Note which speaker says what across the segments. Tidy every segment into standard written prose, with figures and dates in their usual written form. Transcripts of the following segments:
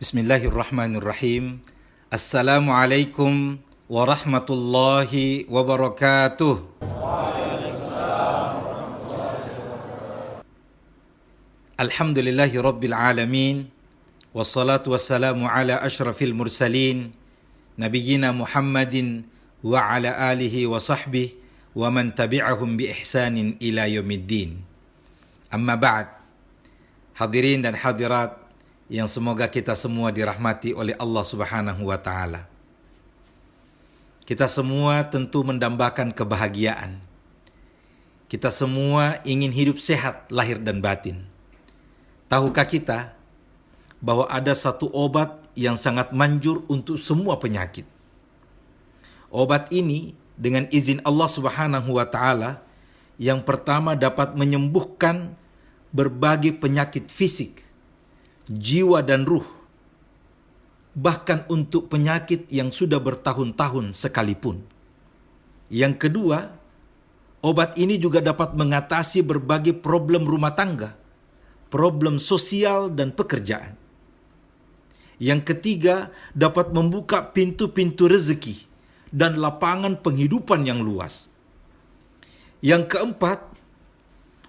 Speaker 1: Bismillahirrahmanirrahim. Assalamualaikum warahmatullahi wabarakatuh. Alhamdulillahi rabbil alamin. Wassalatu wassalamu ala ashrafil mursalin nabiyyina Muhammadin wa ala alihi wa sahbihi wa man tabi'ahum bi ihsanin ila yaumiddin. Amma ba'd. Hadirin dan hadirat yang semoga kita semua dirahmati oleh Allah Subhanahu wa taala. Kita semua tentu mendambakan kebahagiaan. Kita semua ingin hidup sehat lahir dan batin. Tahukah kita bahwa ada satu obat yang sangat manjur untuk semua penyakit? Obat ini dengan izin Allah Subhanahu wa taala yang pertama dapat menyembuhkan berbagai penyakit fisik, jiwa dan ruh, bahkan untuk penyakit yang sudah bertahun-tahun sekalipun. Yang kedua, obat ini juga dapat mengatasi berbagai problem rumah tangga, problem sosial dan pekerjaan. Yang ketiga, dapat membuka pintu-pintu rezeki dan lapangan penghidupan yang luas. Yang keempat,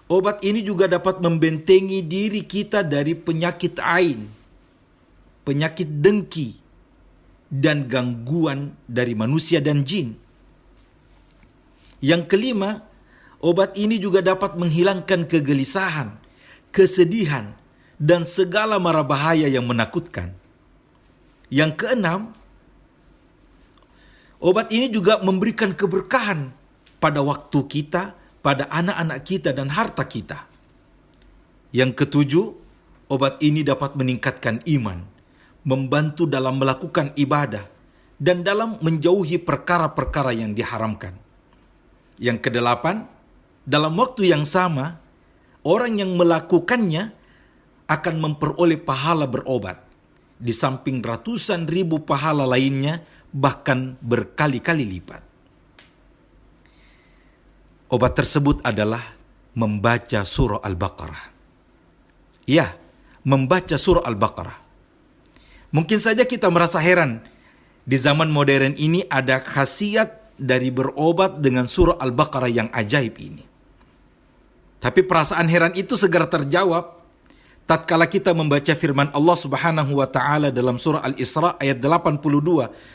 Speaker 1: obat ini juga dapat membentengi diri kita dari penyakit ain, penyakit dengki, dan gangguan dari manusia dan jin. Yang kelima, obat ini juga dapat menghilangkan kegelisahan, kesedihan, dan segala mara bahaya yang menakutkan. Yang keenam, obat ini juga memberikan keberkahan pada waktu kita, pada anak-anak kita dan harta kita. Yang ketujuh, obat ini dapat meningkatkan iman, membantu dalam melakukan ibadah, dan dalam menjauhi perkara-perkara yang diharamkan. Yang kedelapan, dalam waktu yang sama, orang yang melakukannya akan memperoleh pahala berobat, di samping ratusan ribu pahala lainnya, bahkan berkali-kali lipat. Obat tersebut adalah membaca surah Al-Baqarah. Ya, membaca surah Al-Baqarah. Mungkin saja kita merasa heran, di zaman modern ini ada khasiat dari berobat dengan surah Al-Baqarah yang ajaib ini. Tapi perasaan heran itu segera terjawab tatkala kita membaca firman Allah Subhanahu wa taala dalam surah Al-Isra ayat 82.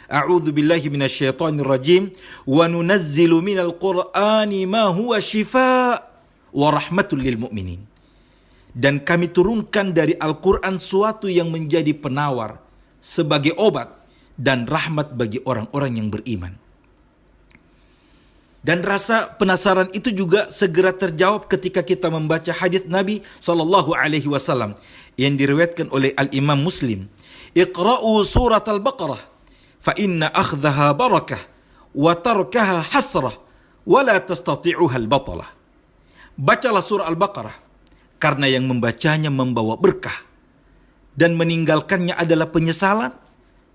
Speaker 1: A'udzu billahi minasyaitonir rajim. Wa nunazzilu minal Qur'ani ma huwa shifaa wa rahmatul lil mu'minin. Dan kami turunkan dari Al-Qur'an suatu yang menjadi penawar sebagai obat dan rahmat bagi orang-orang yang beriman. Dan rasa penasaran itu juga segera terjawab ketika kita membaca hadis Nabi SAW yang diriwayatkan oleh Al-Imam Muslim. Iqra'u surat Al-Baqarah fa inna akhdaha barakah wa tarkaha hasrah wa la tastati'uha al-batalah. Bacalah surah Al-Baqarah karena yang membacanya membawa berkah dan meninggalkannya adalah penyesalan,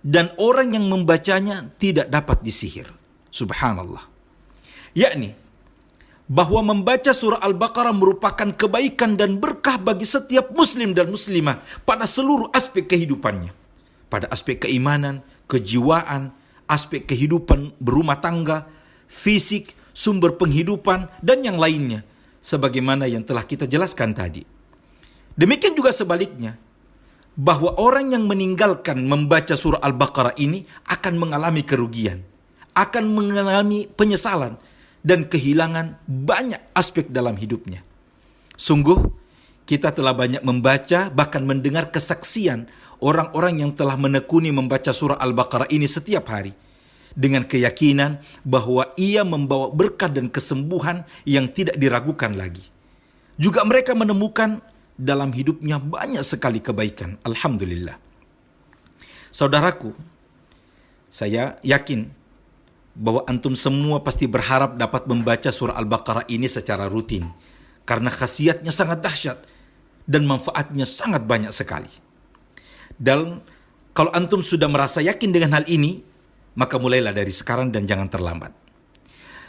Speaker 1: dan orang yang membacanya tidak dapat disihir. Subhanallah. Yakni bahwa membaca surah Al-Baqarah merupakan kebaikan dan berkah bagi setiap muslim dan muslimah pada seluruh aspek kehidupannya. Pada aspek keimanan, kejiwaan, aspek kehidupan berumah tangga, fisik, sumber penghidupan, dan yang lainnya, sebagaimana yang telah kita jelaskan tadi. Demikian juga sebaliknya, bahwa orang yang meninggalkan membaca surah Al-Baqarah ini akan mengalami kerugian, akan mengalami penyesalan, dan kehilangan banyak aspek dalam hidupnya. Sungguh, kita telah banyak membaca, bahkan mendengar kesaksian orang-orang yang telah menekuni membaca surah Al-Baqarah ini setiap hari, dengan keyakinan bahwa ia membawa berkah dan kesembuhan yang tidak diragukan lagi. Juga mereka menemukan dalam hidupnya banyak sekali kebaikan. Alhamdulillah. Saudaraku, saya yakin bahwa antum semua pasti berharap dapat membaca surah Al-Baqarah ini secara rutin, karena khasiatnya sangat dahsyat dan manfaatnya sangat banyak sekali. Dan kalau antum sudah merasa yakin dengan hal ini, maka mulailah dari sekarang dan jangan terlambat.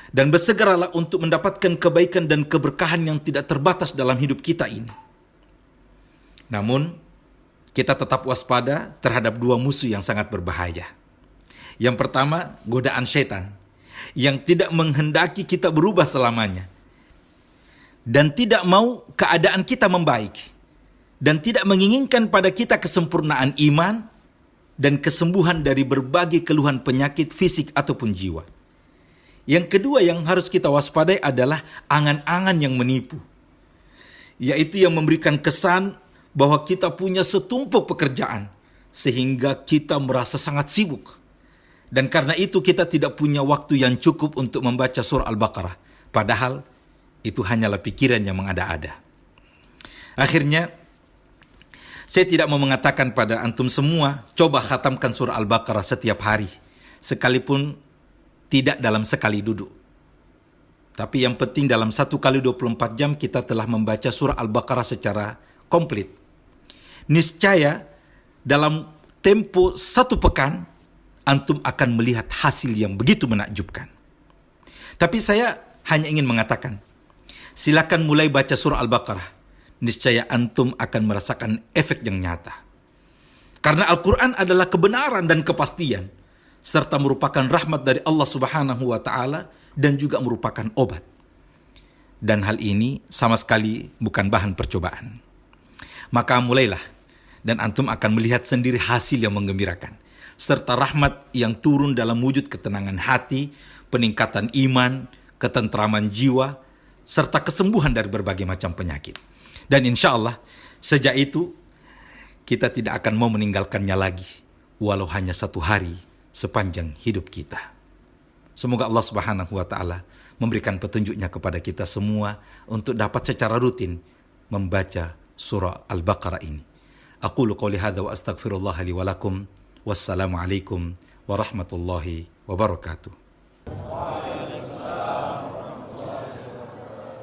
Speaker 1: Dan bersegeralah untuk mendapatkan kebaikan dan keberkahan yang tidak terbatas dalam hidup kita ini. Namun, kita tetap waspada terhadap dua musuh yang sangat berbahaya. Yang pertama, godaan syaitan yang tidak menghendaki kita berubah selamanya dan tidak mau keadaan kita membaik dan tidak menginginkan pada kita kesempurnaan iman dan kesembuhan dari berbagai keluhan penyakit fisik ataupun jiwa. Yang kedua yang harus kita waspadai adalah angan-angan yang menipu, yaitu yang memberikan kesan bahwa kita punya setumpuk pekerjaan sehingga kita merasa sangat sibuk. Dan karena itu kita tidak punya waktu yang cukup untuk membaca surah Al-Baqarah. Padahal itu hanyalah pikiran yang mengada-ada. Akhirnya, saya tidak mau mengatakan pada antum semua, coba khatamkan surah Al-Baqarah setiap hari, sekalipun tidak dalam sekali duduk. Tapi yang penting dalam 1 kali 24 jam kita telah membaca surah Al-Baqarah secara komplit. Niscaya dalam tempo 1 pekan, antum akan melihat hasil yang begitu menakjubkan. Tapi saya hanya ingin mengatakan, silakan mulai baca surah Al-Baqarah. Niscaya antum akan merasakan efek yang nyata. Karena Al-Quran adalah kebenaran dan kepastian, serta merupakan rahmat dari Allah Subhanahu wa Ta'ala dan juga merupakan obat. Dan hal ini sama sekali bukan bahan percobaan. Maka mulailah, dan antum akan melihat sendiri hasil yang menggembirakan, serta rahmat yang turun dalam wujud ketenangan hati, peningkatan iman, ketentraman jiwa, serta kesembuhan dari berbagai macam penyakit. Dan insya Allah, sejak itu, kita tidak akan mau meninggalkannya lagi, walau hanya 1 hari sepanjang hidup kita. Semoga Allah Subhanahu wa Ta'ala memberikan petunjuknya kepada kita semua untuk dapat secara rutin membaca surah Al-Baqarah ini. Aqulu qouli hadza wa astaghfirullah li wa lakum. Wassalamu alaikum warahmatullahi wabarakatuh.